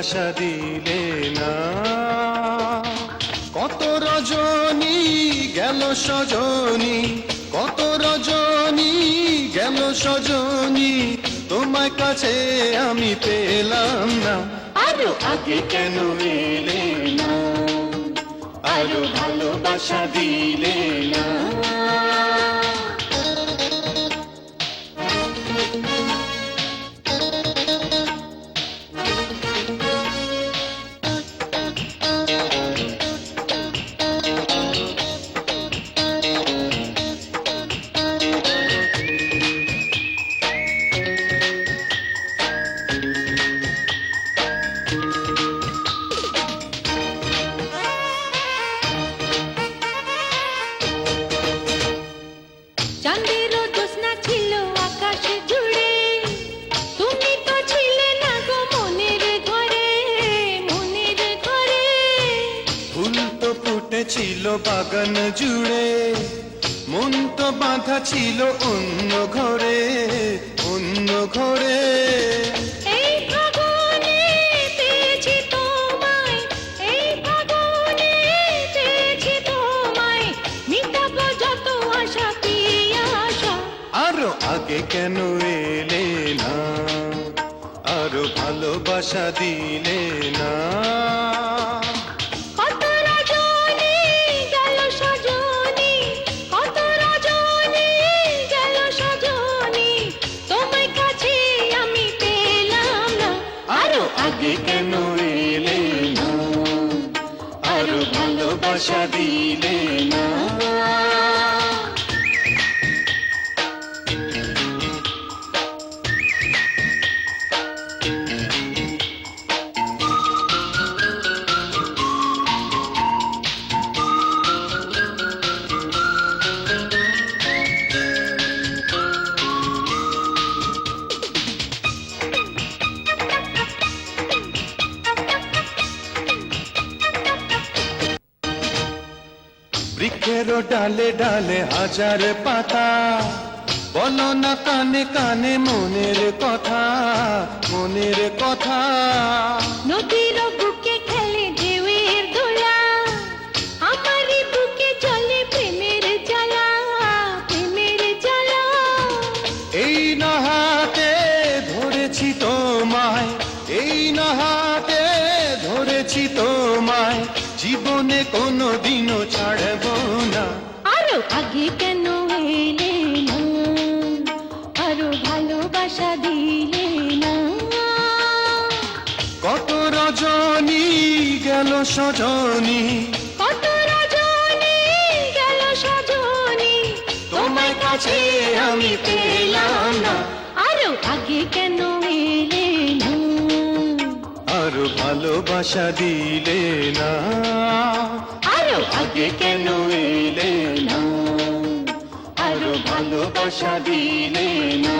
ভালোবাসা দিলে না। কত রজনী গেল সজনী, কত রজনী গেল সজনী, তোমার কাছে আমি পেলাম না। আরো আগে কেন এলে না, আরো ভালোবাসা দিলে না। চাঁদেরও জ্যোৎস্না ছিল আকাশে জুড়ে, তুমি তো ছিলে না গো মনের ঘরে, মনের ঘরে। ফুল তো ফুটেছিল বাগান জুড়ে, মন তো বাঁধা ছিল অন্য ঘরে, অন্য ঘরে। এই ফাগুনে পেয়েছি তোমায়, এই ফাগুনে পেয়েছি তোমায়, মিটাবো যত আশা পিয়াসা। আরো আগে কেন এলে না, আরো ভালোবাসা দিলে না। কত রজনী গেল সজনী, কত রজনী গেল সজনী, তোমার কাছে আমি পেলাম না। আরো আগে কেন এলে না, আরো ভালোবাসা দিলে না। বৃক্ষেরও ডালে ডালে হাজার পাতা, বলো না কানে কানে মনের কথা, মনের কথা। নদীর বুকে খেলে ঢেউয়ের দোলা, আমারই বুকে চলে প্রেমের জ্বালা, প্রেমের জ্বালা। এই না হাতে ধরেছি তোমায়, এই না হাতে ধরেছি তোমায়, জীবনে কোনো দিনও ছাড়বো না। আরো আগে কেন এলে না, আরো ভালোবাসা দিলে না। কত রজনী গেল সজনী, কত রজনী গেল সজনী, তোমার কাছে আমি পেলাম না। আরো আগে কেন এলে না, আরো ভালোবাসা দিলে না। আরো আগে কেন এলে না, আরো ভালোবাসা দিলে না।